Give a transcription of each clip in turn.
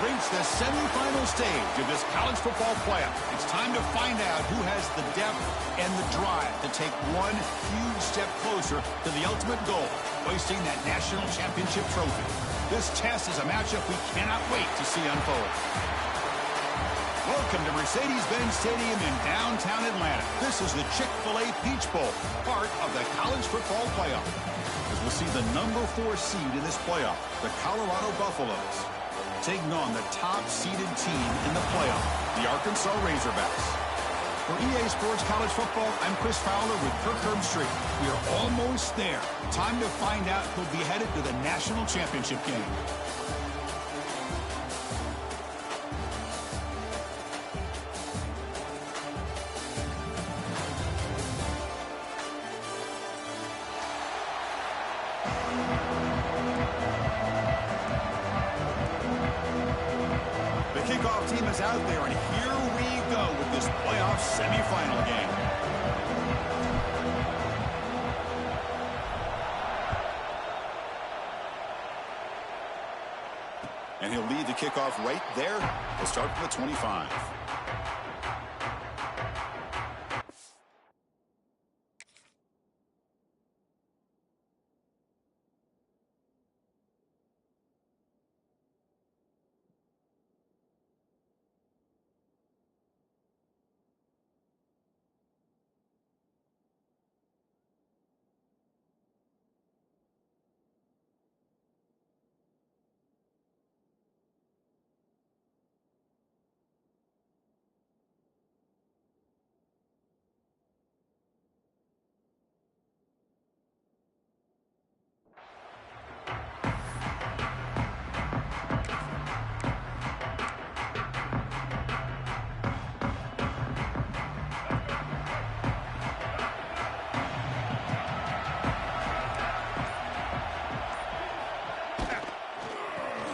reached the semifinal stage of this college football playoff. It's time to find out who has the depth and the drive to take one huge step closer to the ultimate goal, hoisting that national championship trophy. This test is a matchup we cannot wait to see unfold. Welcome to Mercedes-Benz Stadium in downtown Atlanta. This is the Chick-fil-A Peach Bowl, part of the college football playoff. As we'll see the number 4 seed in this playoff, the Colorado Buffaloes, taking on the top-seeded team in the playoff, the Arkansas Razorbacks. For EA Sports College Football, I'm Chris Fowler with Kirk Herbstreit. We are almost there. Time to find out who'll be headed to the national championship game. Kickoff team is out there, and here we go with this playoff semifinal game. And he'll lead the kickoff right there. He'll start from the 25.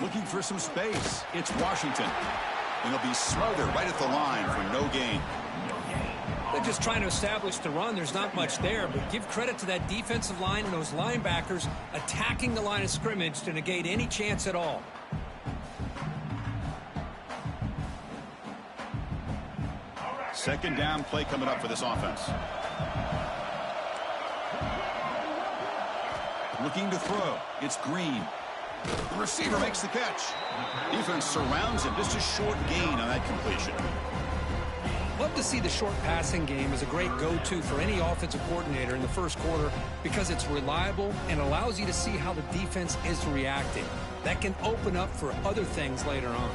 Looking for some space. It's Washington. And he'll be smothered right at the line for no gain. They're just trying to establish the run. There's not much there, but give credit to that defensive line and those linebackers attacking the line of scrimmage to negate any chance at all. Second down play coming up for this offense. Looking to throw. It's Green. The receiver makes the catch. Defense surrounds him. Just a short gain on that completion. Love to see the short passing game as a great go-to for any offensive coordinator in the first quarter because it's reliable and allows you to see how the defense is reacting. That can open up for other things later on.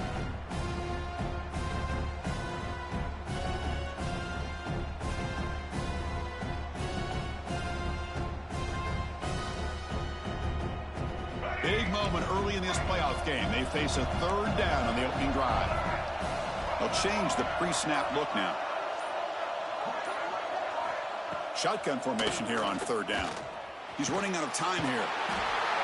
Big moment early in this playoff game. They face a third down on the opening drive. They'll change the pre-snap look now. Shotgun formation here on third down. He's running out of time here.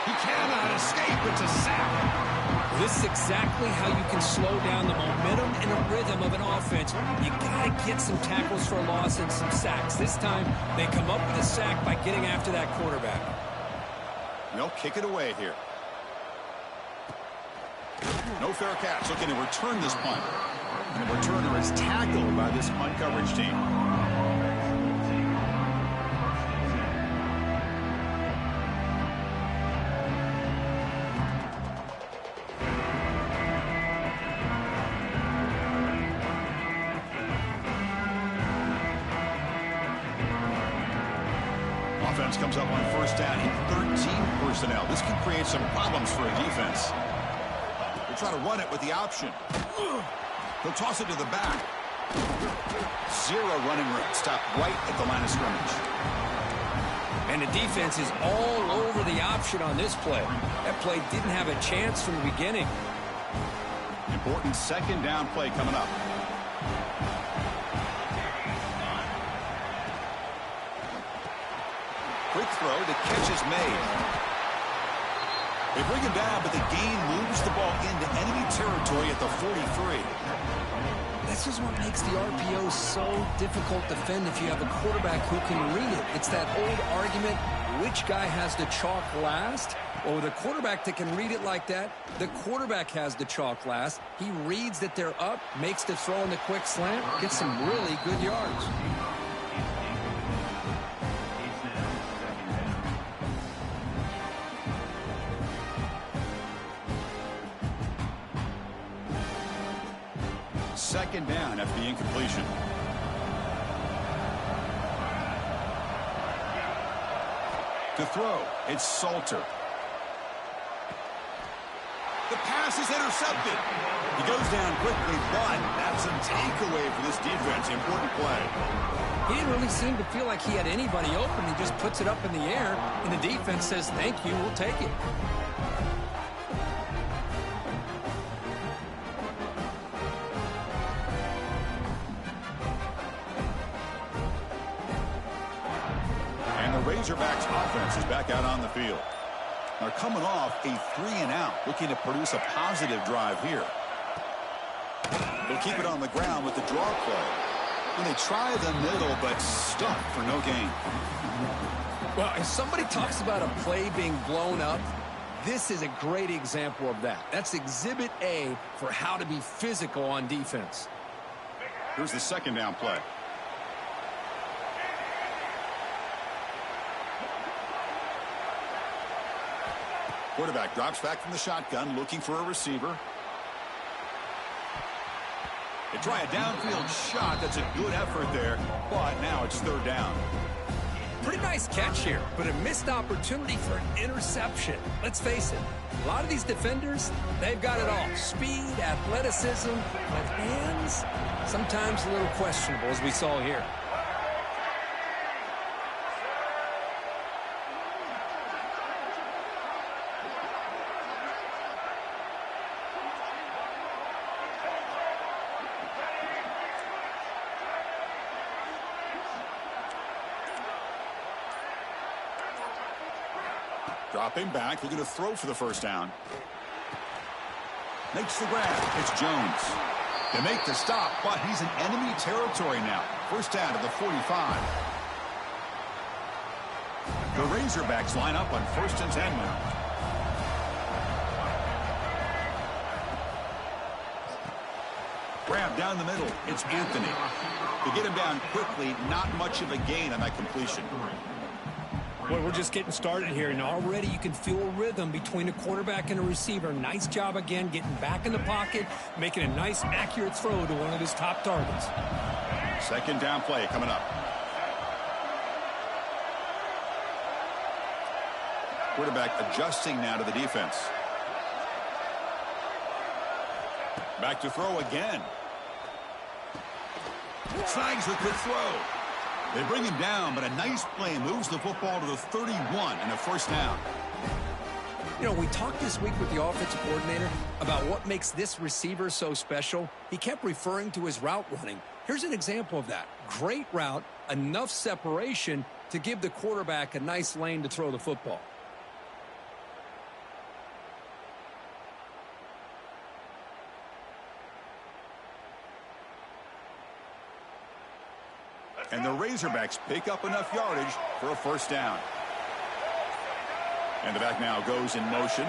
He cannot escape. It's a sack. This is exactly how you can slow down the momentum and a rhythm of an offense. You got to get some tackles for a loss and some sacks. This time, they come up with a sack by getting after that quarterback. They'll kick it away here. No fair catch. Looking to return this punt. And the returner is tackled by this punt coverage team. Offense comes up on first down in 13 personnel. This can create some problems for a defense. They'll try to run it with the option. He'll toss it to the back. Zero running room. Stopped right at the line of scrimmage. And the defense is all over the option on this play. That play didn't have a chance from the beginning. Important second down play coming up. Quick throw. The catch is made. They bring him down, but the gain moves the ball into enemy territory at the 43. This is what makes the RPO so difficult to defend if you have a quarterback who can read it. It's that old argument, which guy has the chalk last? Well, with a quarterback that can read it like that, the quarterback has the chalk last. He reads that they're up, makes the throw in the quick slant, gets some really good yards. Second down after the incompletion. To throw, it's Salter. The pass is intercepted. He goes down quickly, but that's a takeaway for this defense. Important play. He didn't really seem to feel like he had anybody open. He just puts it up in the air, and the defense says, thank you, we'll take it. And the Razorbacks offense is back out on the field. They're coming off a 3-and-out, looking to produce a positive drive here. They'll keep it on the ground with the draw play. And they try the middle, but stuck for no gain. Well, if somebody talks about a play being blown up, this is a great example of that. That's exhibit A for how to be physical on defense. Here's the second down play. Quarterback drops back from the shotgun, looking for a receiver. They try a downfield shot. That's a good effort there, but now it's third down. Pretty nice catch here, but a missed opportunity for an interception. Let's face it, a lot of these defenders, they've got it all. Speed, athleticism, but hands, sometimes a little questionable, as we saw here. Dropping back, looking to throw for the first down. Makes the grab. It's Jones. They make the stop, but he's in enemy territory now. First down to the 45. The Razorbacks line up on 1st and 10 now. Grab down the middle. It's Anthony. To get him down quickly, not much of a gain on that completion. Boy, we're just getting started here, and already you can feel a rhythm between a quarterback and a receiver. Nice job again getting back in the pocket, making a nice, accurate throw to one of his top targets. Second down play coming up. Quarterback adjusting now to the defense. Back to throw again. Snags the quick throw. They bring him down, but a nice play moves the football to the 31 and a first down. You know, we talked this week with the offensive coordinator about what makes this receiver so special. He kept referring to his route running. Here's an example of that. Great route, enough separation to give the quarterback a nice lane to throw the football. And the Razorbacks pick up enough yardage for a first down. And the back now goes in motion.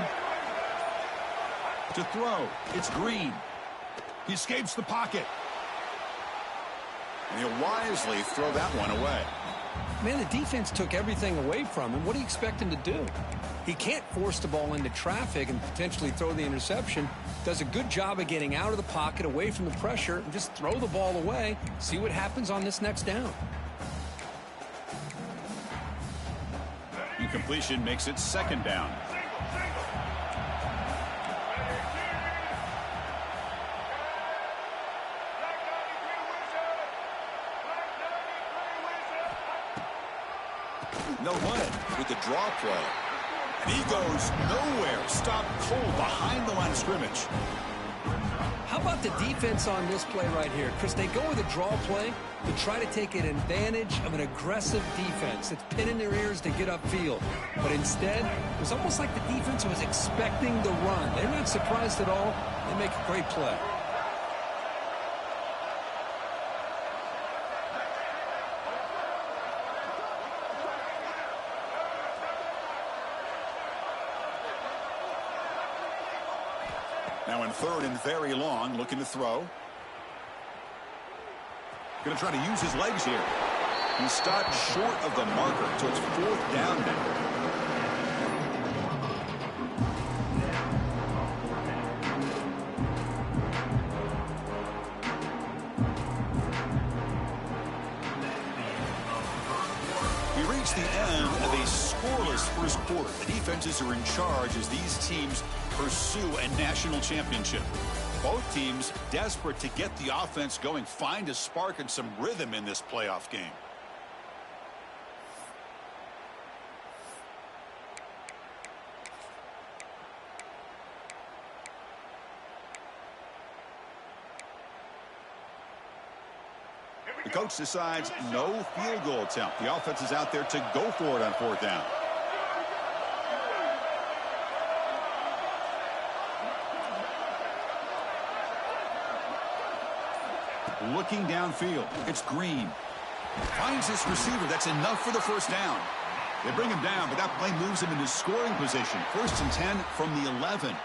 To throw, it's Green. He escapes the pocket. And he'll wisely throw that one away. Man, the defense took everything away from him. What do you expect him to do? He can't force the ball into traffic and potentially throw the interception. Does a good job of getting out of the pocket, away from the pressure, and just throw the ball away. See what happens on this next down. Incompletion makes it second down. They'll run it with the draw play. And he goes nowhere. Stopped cold behind the line of scrimmage. How about the defense on this play right here? Chris, they go with a draw play to try to take an advantage of an aggressive defense that's pinning their ears to get upfield. But instead, it was almost like the defense was expecting the run. They're not surprised at all. They make a great play. Now in third and very long, looking to throw. Going to try to use his legs here. He stopped short of the marker, so it's fourth down now. The end of a scoreless first quarter. The defenses are in charge as these teams pursue a national championship. Both teams desperate to get the offense going, find a spark and some rhythm in this playoff game. The coach decides no field goal attempt. The offense is out there to go for it on fourth down. Looking downfield. It's Green. Finds this receiver. That's enough for the first down. They bring him down, but that play moves him into scoring position. First and 10 from the 11.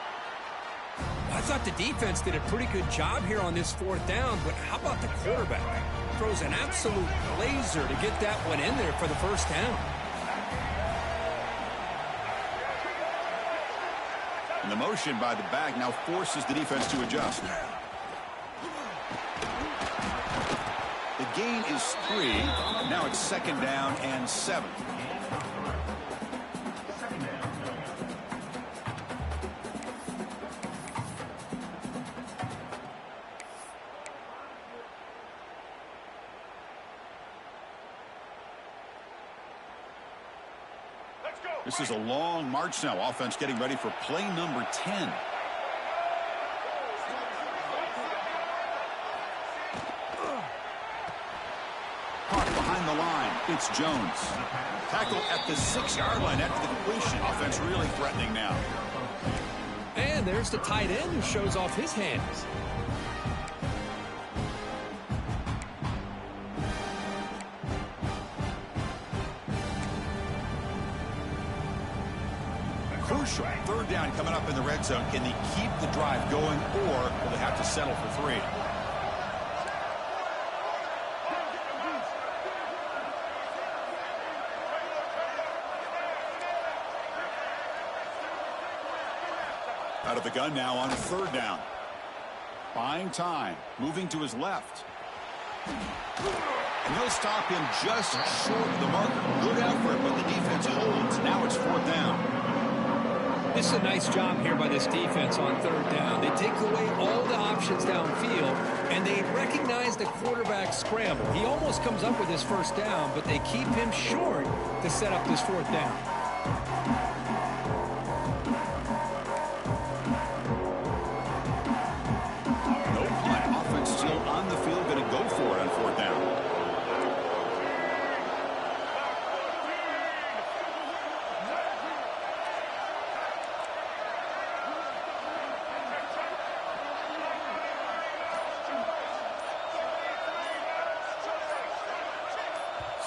I thought the defense did a pretty good job here on this fourth down, but how about the quarterback? Throws an absolute laser to get that one in there for the first down. And the motion by the back now forces the defense to adjust. The gain is 3. Now it's second down and 7. This is a long march now. Offense getting ready for play number 10. Caught behind the line. It's Jones. Tackle at the 6-yard line after the completion. Offense really threatening now. And there's the tight end who shows off his hands. Crucial. Third down coming up in the red zone. Can they keep the drive going, or will they have to settle for 3? Out of the gun now on third down. Buying time. Moving to his left. And he'll stop him just short of the marker. Good effort, but the defense holds. Now it's fourth down. This is a nice job here by this defense on third down. They take away all the options downfield, and they recognize the quarterback scramble. He almost comes up with his first down, but they keep him short to set up this fourth down. No play. Offense still on the field, going to go for it on fourth down.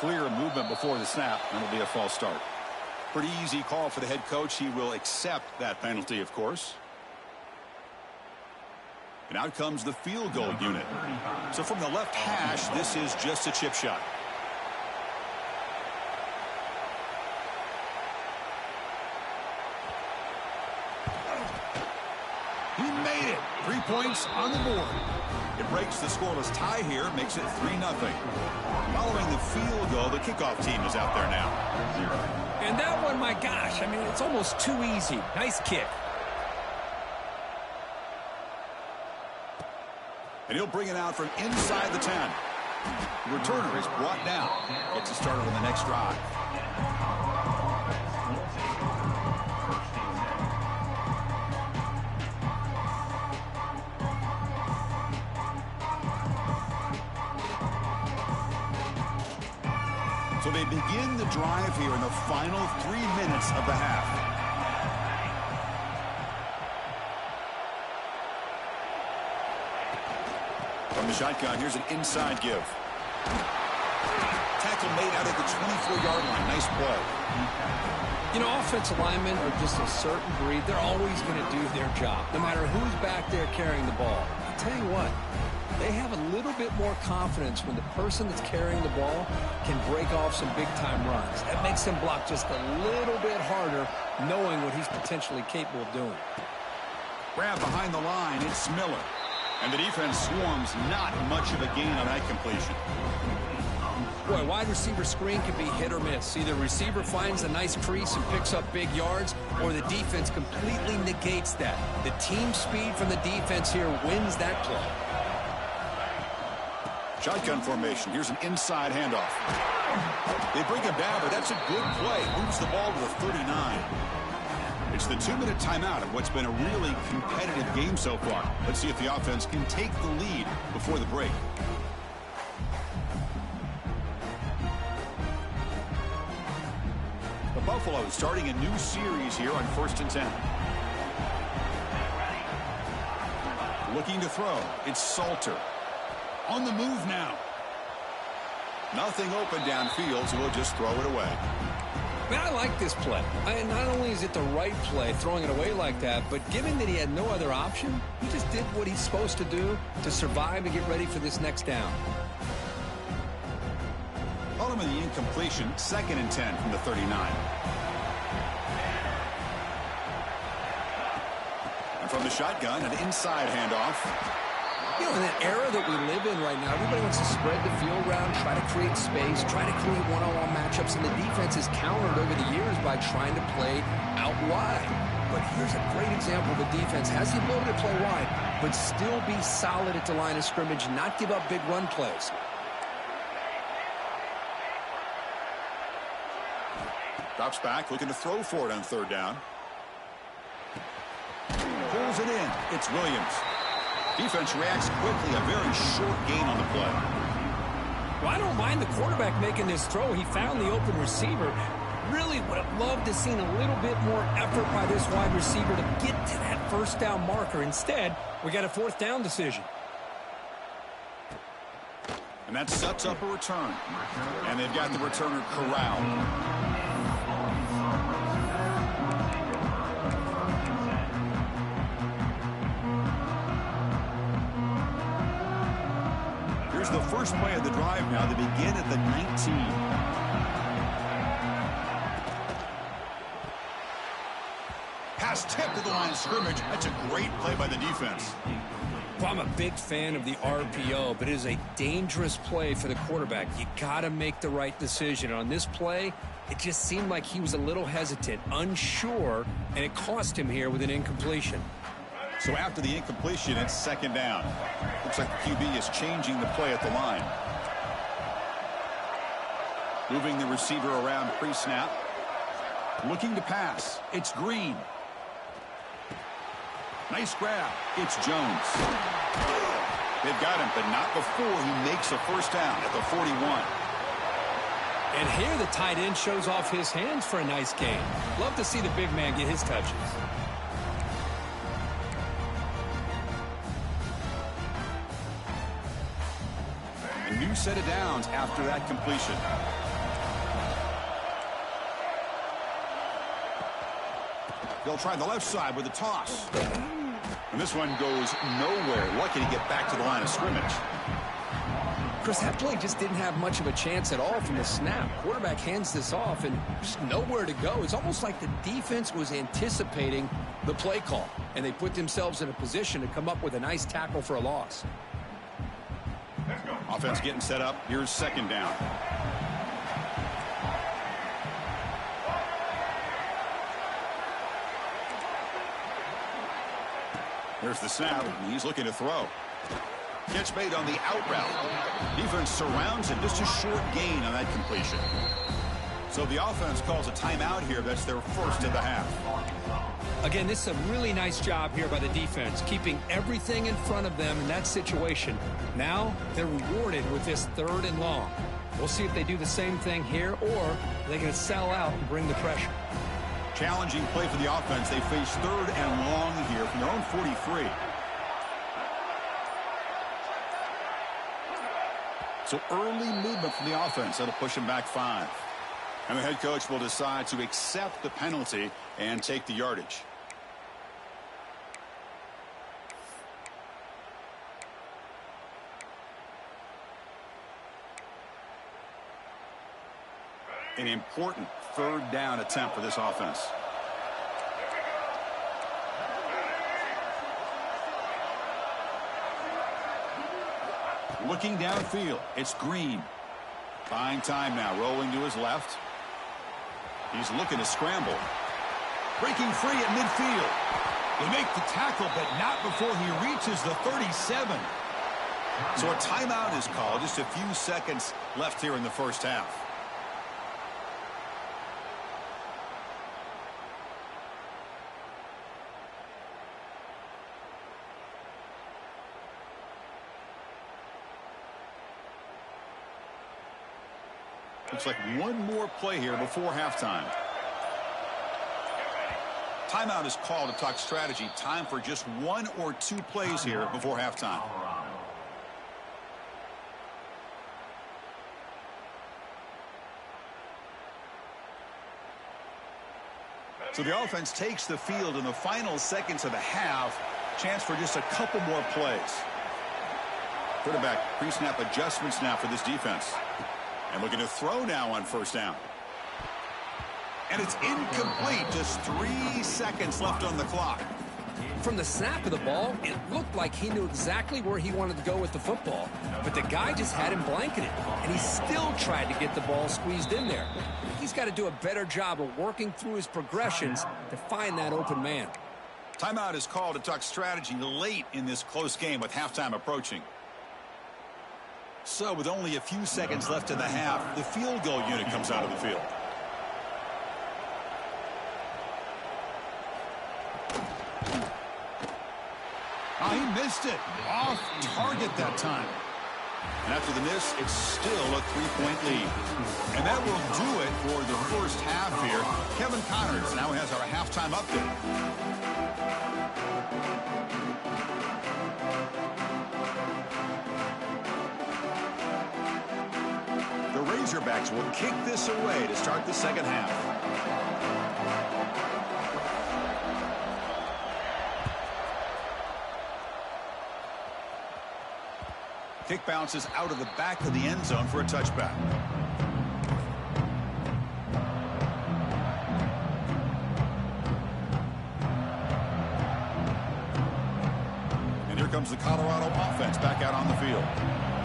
Clear movement before the snap, and it'll be a false start. Pretty easy call for the head coach. He will accept that penalty, of course. And out comes the field goal unit. So from the left hash, this is just a chip shot. He made it. 3 points on the board. It breaks the scoreless tie here, makes it 3-0. Following the field goal, the kickoff team is out there now. And that one, my gosh, I mean, it's almost too easy. Nice kick. And he'll bring it out from inside the 10. The returner is brought down. Gets it started on the next drive. So they begin the drive here in the final 3 minutes of the half. From the shotgun, here's an inside give. tackle made out at the 24-yard line. Nice play. You know, offensive linemen are just a certain breed. They're always going to do their job, no matter who's back there carrying the ball. I'll tell you what, they have a little bit more confidence when the person that's carrying the ball can break off some big-time runs. That makes them block just a little bit harder, knowing what he's potentially capable of doing. Grab behind the line, it's Miller. And the defense swarms, not much of a gain on that completion. Boy, wide receiver screen can be hit or miss. Either receiver finds a nice crease and picks up big yards, or the defense completely negates that. The team speed from the defense here wins that play. Shotgun formation. Here's an inside handoff. They bring him down, but that's a good play. Moves the ball to the 39. It's the 2-minute timeout of what's been a really competitive game so far. Let's see if the offense can take the lead before the break. The Buffaloes starting a new series here on 1st and 10. Looking to throw. It's Salter. On the move now. Nothing open downfield, so we'll just throw it away. Man, I like this play. Not only is it the right play, throwing it away like that, but given that he had no other option, he just did what he's supposed to do to survive and get ready for this next down. Ultimately, the incompletion, 2nd and 10 from the 39. And from the shotgun, an inside handoff. You know, in that era that we live in right now, everybody wants to spread the field around, try to create space, try to create one-on-one matchups, and the defense has countered over the years by trying to play out wide. But here's a great example. The defense has the ability to play wide, but still be solid at the line of scrimmage, not give up big run plays. Drops back, looking to throw for it on 3rd down. Pulls it in. It's Williams. Defense reacts quickly. A very short gain on the play. Well, I don't mind the quarterback making this throw. He found the open receiver. Really would have loved to seen a little bit more effort by this wide receiver to get to that 1st down marker. Instead, we got a 4th down decision. And that sets up a return. And they've got the returner corralled. Here's the first play of the drive now. They begin at the 19. Pass tipped to the line of scrimmage. That's a great play by the defense. Well, I'm a big fan of the RPO, but it is a dangerous play for the quarterback. You got to make the right decision. On this play, it just seemed like he was a little hesitant, unsure, and it cost him here with an incompletion. So after the incompletion, it's 2nd down. Looks like the QB is changing the play at the line. Moving the receiver around pre-snap. Looking to pass. It's Green. Nice grab. It's Jones. They've got him, but not before he makes a 1st down at the 41. And here the tight end shows off his hands for a nice gain. Love to see the big man get his touches. A new set of downs after that completion. They'll try the left side with a toss. And this one goes nowhere. Lucky to get back to the line of scrimmage. Chris, that play just didn't have much of a chance at all from the snap. Quarterback hands this off and just nowhere to go. It's almost like the defense was anticipating the play call, and they put themselves in a position to come up with a nice tackle for a loss. Offense getting set up. Here's 2nd down. There's the snap, and he's looking to throw. Catch made on the out route. Defense surrounds him. Just a short gain on that completion. So the offense calls a timeout here. That's their 1st of the half. Again, this is a really nice job here by the defense, keeping everything in front of them in that situation. Now they're rewarded with this 3rd and long. We'll see if they do the same thing here, or they're going to sell out and bring the pressure. Challenging play for the offense. They face 3rd and long here from their own 43. So early movement from the offense. That'll push him back 5. And the head coach will decide to accept the penalty and take the yardage. An important third down attempt for this offense. Looking downfield, it's Green. Buying time now, rolling to his left. He's looking to scramble. Breaking free at midfield. They make the tackle, but not before he reaches the 37. So a timeout is called. Just a few seconds left here in the first half. Looks like one more play here before halftime. Timeout is called to talk strategy. Time for just 1 or 2 plays here before halftime. So the offense takes the field in the final seconds of the half. Chance for just a couple more plays. Quarterback pre-snap adjustments now for this defense. And looking to throw now on first down. And it's incomplete. Just 3 seconds left on the clock. From the snap of the ball, it looked like he knew exactly where he wanted to go with the football. But the guy just had him blanketed. And he still tried to get the ball squeezed in there. He's got to do a better job of working through his progressions to find that open man. Timeout is called to talk strategy late in this close game with halftime approaching. So with only a few seconds left in the half, the field goal unit comes out of the field. Oh, he missed it. Off target that time. And after the miss, it's still a 3-point lead. And that will do it for the first half here. Kevin Connors now has our halftime update. Razorbacks will kick this away to start the second half. Kick bounces out of the back of the end zone for a touchback. And here comes the Colorado offense back out on the field.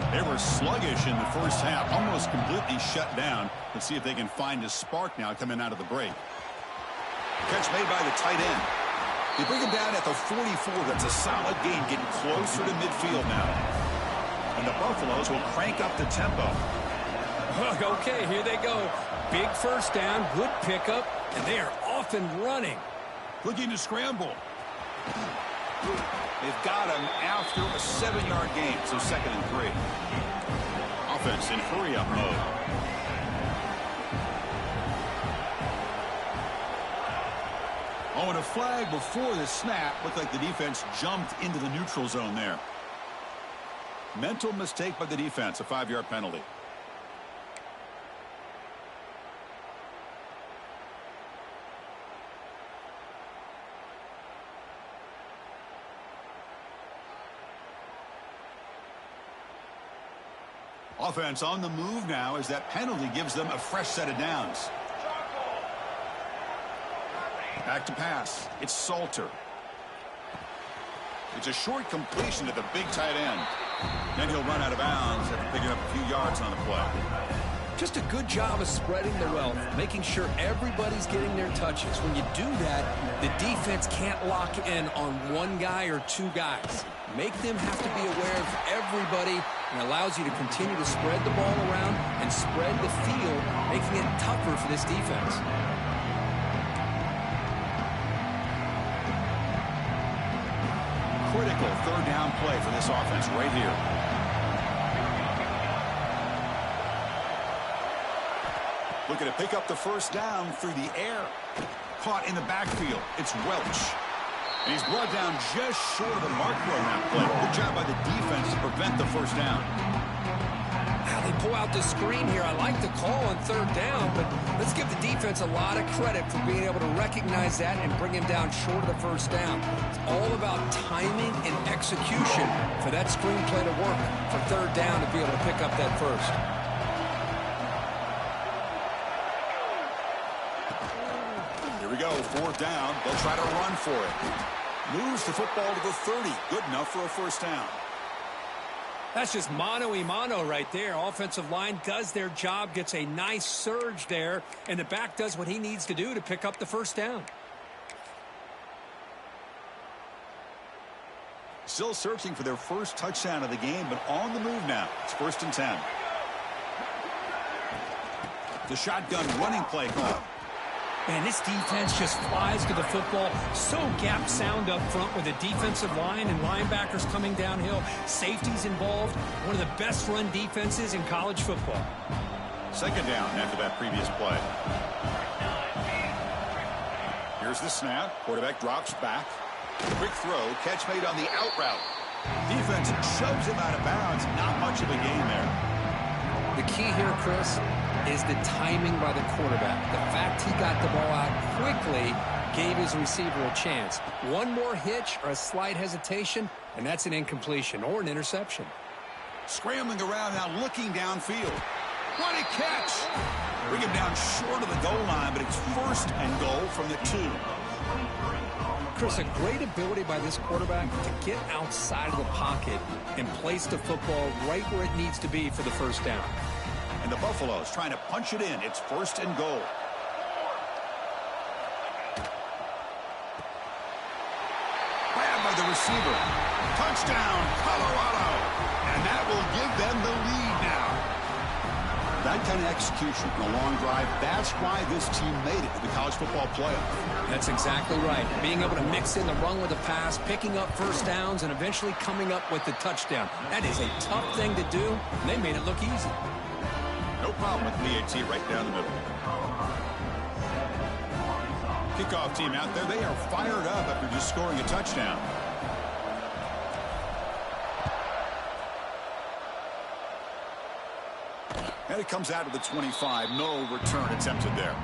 They were sluggish in the first half, almost completely shut down. Let's see if they can find a spark now coming out of the break. Catch made by the tight end. They bring him down at the 44. That's a solid gain, getting closer to midfield now. And the Buffaloes will crank up the tempo. Okay, here they go. Big first down, good pickup, and they are off and running. Looking to scramble. They've got him after a 7-yard gain, so 2nd and 3. Offense in hurry-up mode. Oh, and a flag before the snap. Looked like the defense jumped into the neutral zone there. Mental mistake by the defense, a 5-yard penalty. Offense on the move now as that penalty gives them a fresh set of downs. Back to pass. It's Salter. It's a short completion to the big tight end. Then he'll run out of bounds after picking up a few yards on the play. Just a good job of spreading the wealth, making sure everybody's getting their touches. When you do that, the defense can't lock in on one guy or 2 guys. Make them have to be aware of everybody, and allows you to continue to spread the ball around and spread the field, making it tougher for this defense. Critical third down play for this offense right here. Looking to pick up the first down through the air. Caught in the backfield. It's Welch. And he's brought down just short of the marker on that play. Good job by the defense to prevent the first down. Now pull out the screen here. I like the call on third down, but let's give the defense a lot of credit for being able to recognize that and bring him down short of the first down. It's all about timing and execution for that screenplay to work for third down to be able to pick up that first. Here we go, fourth down. They'll try to run for it. Moves the football to the 30. Good enough for a first down. That's just mano-a-mano right there. Offensive line does their job, gets a nice surge there, and the back does what he needs to do to pick up the first down. Still searching for their first touchdown of the game, but on the move now. It's 1st and 10. The shotgun running play call. Man, this defense just flies to the football. So gap sound up front with the defensive line and linebackers coming downhill. Safeties involved. One of the best run defenses in college football. Second down after that previous play. Here's the snap. Quarterback drops back. Quick throw. Catch made on the out route. Defense shoves him out of bounds. Not much of a gain there. The key here, Chris, is the timing by the quarterback. The fact he got the ball out quickly gave his receiver a chance. One more hitch or a slight hesitation, and that's an incompletion or an interception. Scrambling around now, looking downfield. What a catch! Bring him down short of the goal line, but it's 1st and goal from the 2. Chris, a great ability by this quarterback to get outside of the pocket and place the football right where it needs to be for the first down. And the Buffaloes trying to punch it in. It's 1st and goal. Grabbed by the receiver. Touchdown, Colorado. And that will give them the lead now. That kind of execution in a long drive, that's why this team made it to the college football playoff. That's exactly right. Being able to mix in the run with the pass, picking up first downs, and eventually coming up with the touchdown. That is a tough thing to do, and they made it look easy. No problem with BAT right down the middle. Kickoff team out there. They are fired up after just scoring a touchdown. And it comes out to the 25. No return attempted there.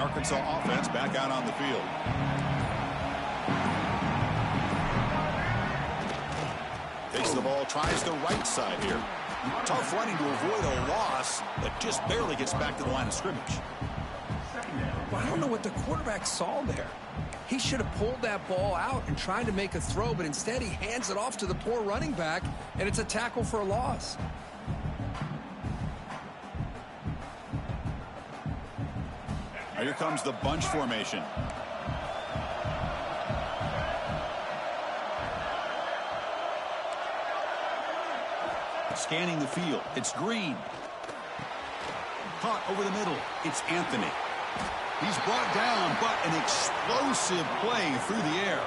Arkansas offense back out on the field. Takes the ball, tries the right side here. Tough running to avoid a loss, but just barely gets back to the line of scrimmage. Well, I don't know what the quarterback saw there. He should have pulled that ball out and tried to make a throw, but instead he hands it off to the poor running back, and it's a tackle for a loss. Here comes the bunch formation. Scanning the field. It's Green. Caught over the middle. It's Anthony. He's brought down, but an explosive play through the air.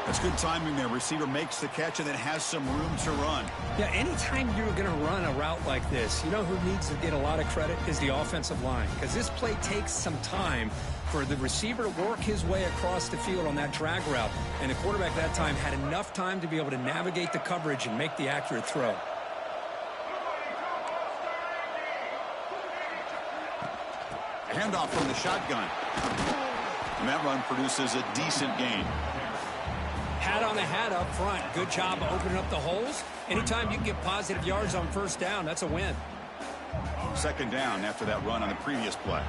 That's good timing there. Receiver makes the catch and then has some room to run. Yeah, anytime you're going to run a route like this, you know who needs to get a lot of credit is the offensive line. Because this play takes some time for the receiver to work his way across the field on that drag route. And the quarterback that time had enough time to be able to navigate the coverage and make the accurate throw. A handoff from the shotgun. And that run produces a decent gain. Hat on the hat up front. Good job of opening up the holes. Anytime you can get positive yards on first down, that's a win. Second down after that run on the previous play.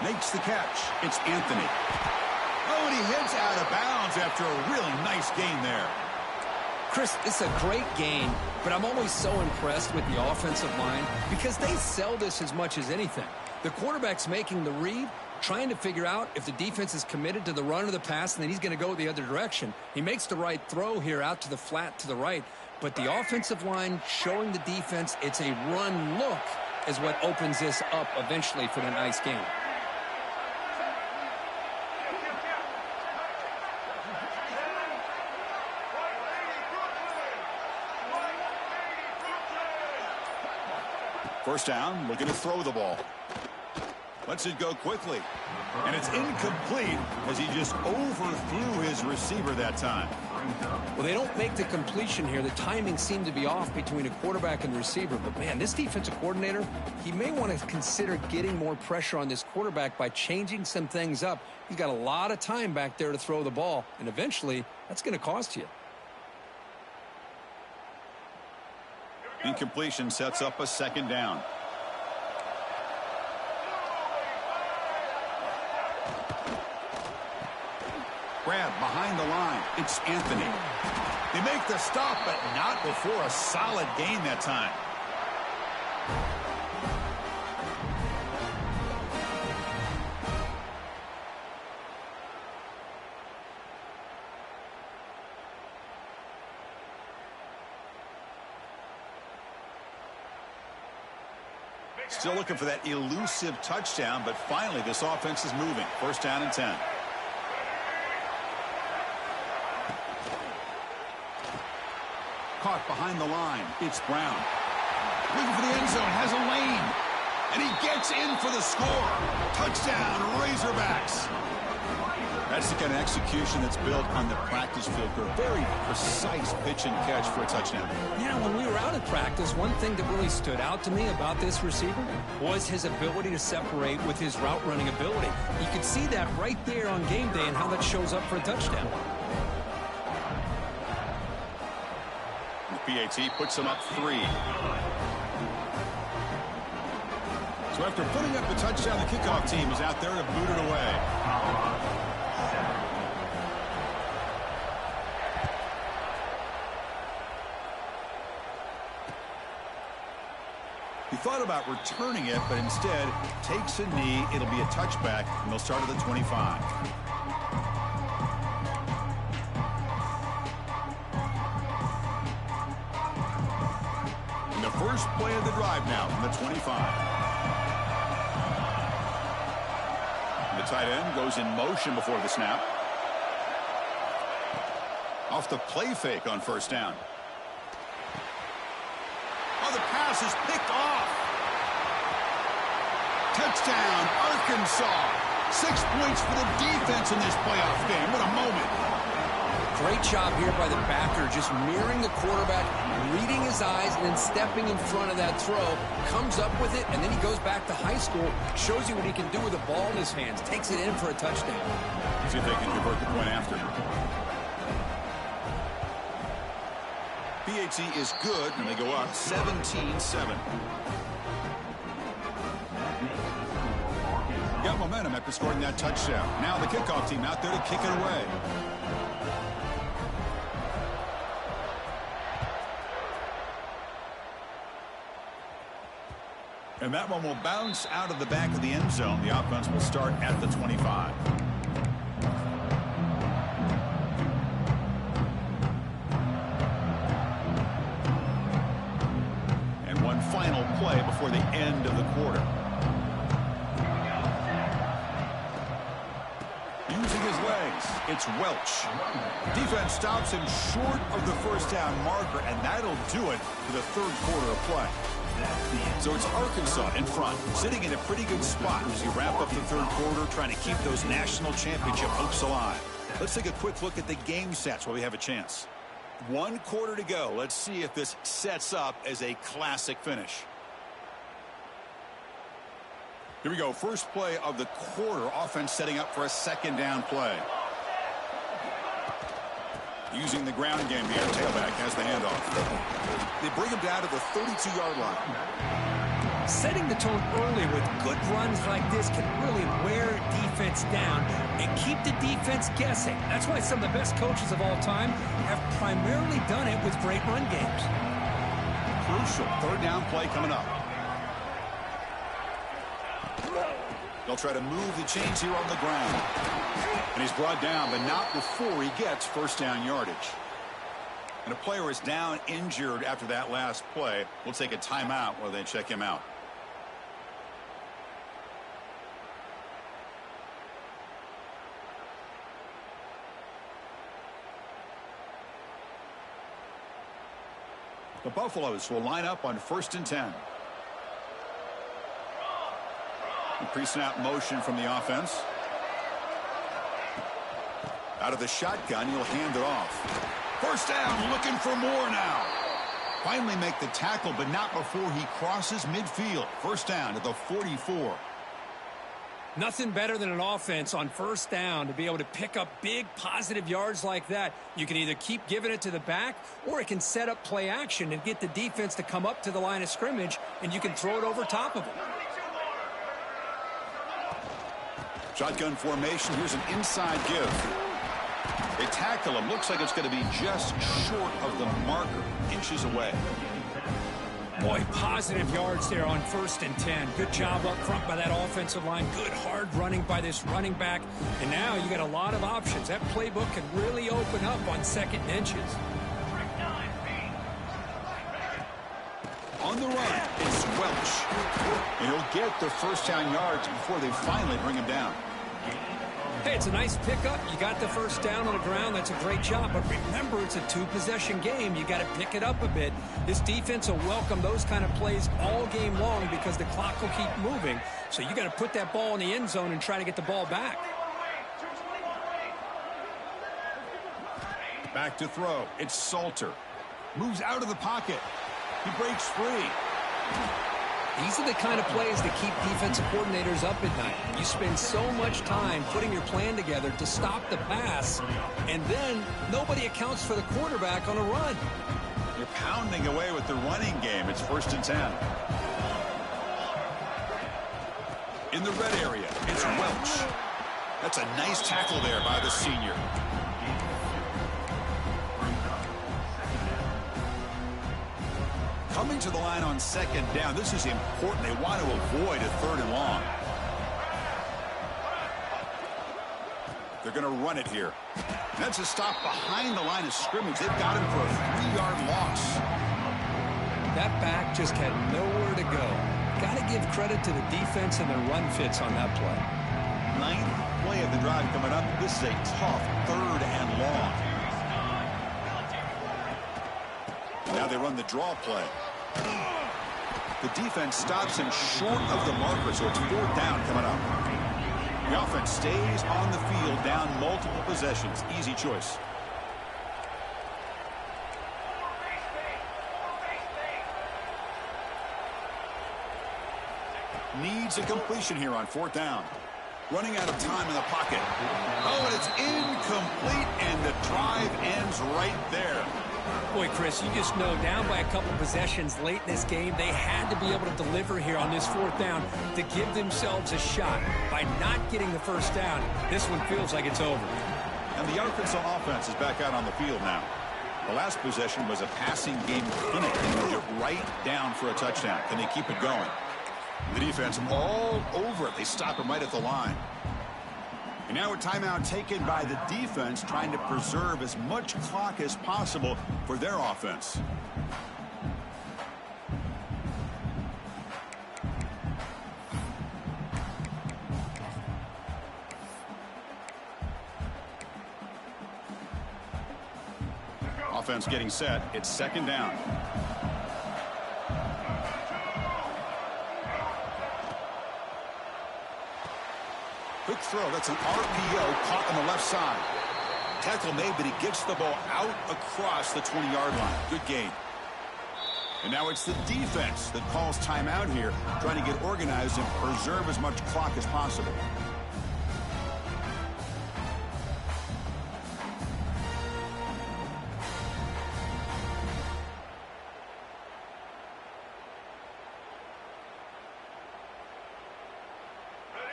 Makes the catch. It's Anthony. Oh, and he hits out of bounds after a really nice gain there. Chris, it's a great gain, but I'm always so impressed with the offensive line because they sell this as much as anything. The quarterback's making the read, trying to figure out if the defense is committed to the run or the pass, and then he's going to go the other direction. He makes the right throw here out to the flat to the right, but the offensive line showing the defense it's a run look is what opens this up eventually for the nice game. First down, looking to throw the ball. Lets it go quickly. And it's incomplete as he just overthrew his receiver that time. Well, they don't make the completion here. The timing seemed to be off between a quarterback and the receiver. But, man, this defensive coordinator, he may want to consider getting more pressure on this quarterback by changing some things up. He's got a lot of time back there to throw the ball, and eventually that's going to cost you. Incompletion sets up a second down. Grab behind the line. It's Anthony. They make the stop, but not before a solid gain that time. Still looking for that elusive touchdown, but finally this offense is moving. First down and 10. Caught behind the line. It's Brown. Looking for the end zone. Has a lane. And he gets in for the score. Touchdown, Razorbacks. That's the kind of execution that's built on the practice field. A very precise pitch and catch for a touchdown. Yeah, when we were out at practice, one thing that really stood out to me about this receiver was his ability to separate with his route running ability. You could see that right there on game day and how that shows up for a touchdown. The PAT puts him up 3. So after putting up the touchdown, the kickoff team is out there to boot it away. He thought about returning it, but instead takes a knee. It'll be a touchback, and they'll start at the 25. And the first play of the drive now from the 25. And the tight end goes in motion before the snap. Off the play fake on first down. Oh, the pass is picked off. Touchdown, Arkansas. 6 points for the defense in this playoff game. What a moment. Great job here by the backer, just mirroring the quarterback, reading his eyes, and then stepping in front of that throw. Comes up with it, and then he goes back to high school, shows you what he can do with the ball in his hands, takes it in for a touchdown. See if they can convert the point after. PAT is good, and they go up 17-7. Got momentum after scoring that touchdown. Now the kickoff team out there to kick it away. And that one will bounce out of the back of the end zone. The offense will start at the 25. Final play before the end of the quarter. Using his legs, it's Welch. Defense stops him short of the first down marker, and that'll do it for the third quarter of play. So it's Arkansas in front, sitting in a pretty good spot as you wrap up the third quarter, trying to keep those national championship hopes alive. Let's take a quick look at the game sets while we have a chance. 1 quarter to go. Let's see if this sets up as a classic finish. Here we go. First play of the quarter. Offense setting up for a second down play. Using the ground game here. Tailback has the handoff. They bring him down to the 32-yard line. Setting the tone early with good runs like this can really wear defense down and keep the defense guessing. That's why some of the best coaches of all time have primarily done it with great run games. Crucial third down play coming up. They'll try to move the chains here on the ground. And he's brought down, but not before he gets first down yardage. And a player is down injured after that last play. We'll take a timeout while they check him out. The Buffaloes will line up on 1st and 10. pre-snap motion from the offense. Out of the shotgun, he'll hand it off. First down, looking for more now. Finally make the tackle, but not before he crosses midfield. First down at the 44. Nothing better than an offense on first down to be able to pick up big positive yards like that. You can either keep giving it to the back, or it can set up play action and get the defense to come up to the line of scrimmage, and you can throw it over top of them. Shotgun formation. Here's an inside give. They tackle him. Looks like it's going to be just short of the marker, inches away. Boy, positive yards there on 1st and 10. Good job up front by that offensive line. Good hard running by this running back. And now you got a lot of options. That playbook can really open up on 2nd and inches. On the run, it's Welch. And he'll get the first down yards before they finally bring him down. Hey, it's a nice pickup. You got the first down on the ground. That's a great job. But remember, it's a 2-possession game. You got to pick it up a bit. This defense will welcome those kind of plays all game long because the clock will keep moving. So you got to put that ball in the end zone and try to get the ball back. Back to throw. It's Salter. Moves out of the pocket. He breaks free. These are the kind of plays that keep defensive coordinators up at night. You spend so much time putting your plan together to stop the pass, and then nobody accounts for the quarterback on a run. You're pounding away with the running game. It's 1st and 10. In the red area, it's Welch. That's a nice tackle there by the senior. Coming to the line on 2nd down. This is important. They want to avoid a 3rd and long. They're going to run it here. That's a stop behind the line of scrimmage. They've got him for a 3-yard loss. That back just had nowhere to go. Got to give credit to the defense and their run fits on that play. 9th play of the drive coming up. This is a tough 3rd and long. Now they run the draw play. The defense stops him short of the marker, so it's 4th down coming up. The offense stays on the field, down multiple possessions. Easy choice. Needs a completion here on 4th down. Running out of time in the pocket. Oh, and it's incomplete, and the drive ends right there. Boy, Chris, you just know down by a couple possessions late in this game, they had to be able to deliver here on this 4th down to give themselves a shot. By not getting the first down, this one feels like it's over. And the Arkansas offense is back out on the field now. The last possession was a passing game clinic. They moved it right down for a touchdown. Can they keep it going? The defense all over it. They stop him right at the line. And now a timeout taken by the defense, trying to preserve as much clock as possible for their offense. Offense getting set. It's 2nd down. Quick throw. That's an RPO caught on the left side. Tackle made, but he gets the ball out across the 20-yard line. Good gain. And now it's the defense that calls timeout here, trying to get organized and preserve as much clock as possible.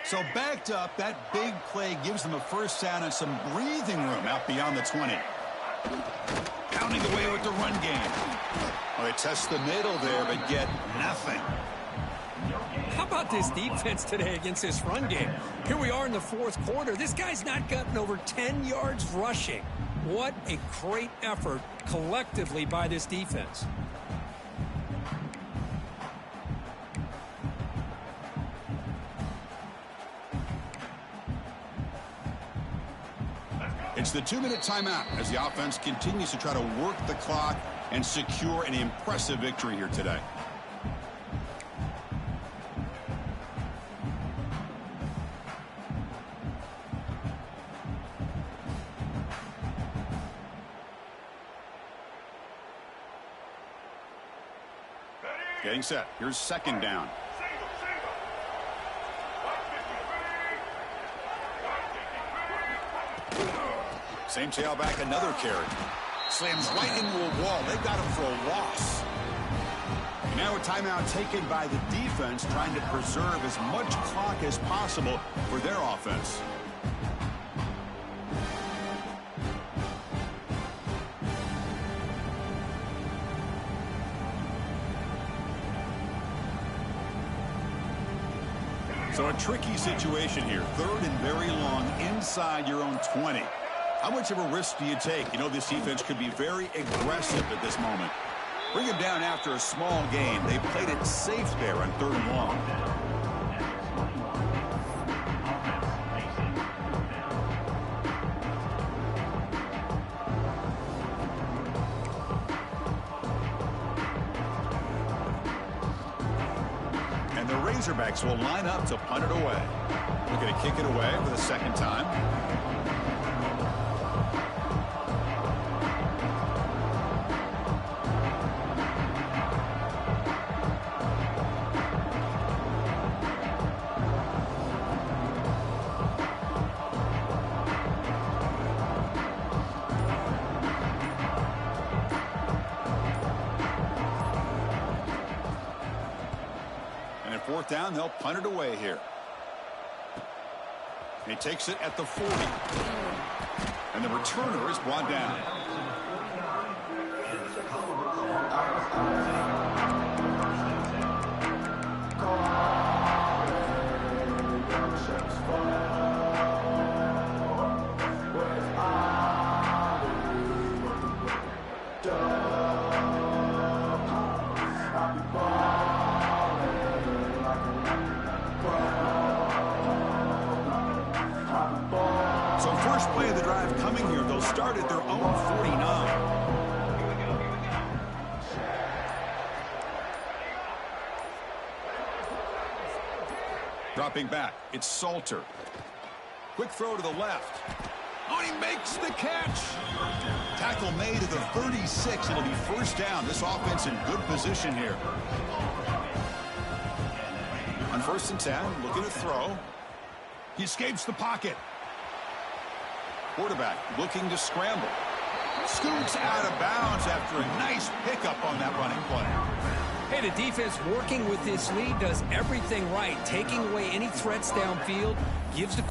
So backed up, that big play gives them a first down and some breathing room out beyond the 20. Pounding away with the run game. Well, they test the middle there, but get nothing. How about this defense today against this run game? Here we are in the 4th quarter. This guy's not gotten over 10 yards rushing. What a great effort collectively by this defense. It's the 2-minute timeout as the offense continues to try to work the clock and secure an impressive victory here today. Getting set. Here's second down. Same tailback, another carry. Slams right into a wall. They've got him for a loss. Now a timeout taken by the defense, trying to preserve as much clock as possible for their offense. So a tricky situation here. Third and very long inside your own 20. How much of a risk do you take? You know, this defense could be very aggressive at this moment. Bring him down after a small gain. They played it safe there on third and long. And the Razorbacks will line up to punt it away. They're going to kick it away for the second time. Fourth down, they'll punt it away here. He takes it at the 40. And the returner is brought down. So first play of the drive coming here. They'll start at their own 49. Dropping back, it's Salter. Quick throw to the left. Oh, he makes the catch. Tackle made at the 36. It'll be first down. This offense in good position here. On 1st and 10, looking to throw. He escapes the pocket. Quarterback looking to scramble. Scoots out of bounds after a nice pickup on that running play. Hey, the defense working with this lead does everything right, taking away any threats downfield, gives the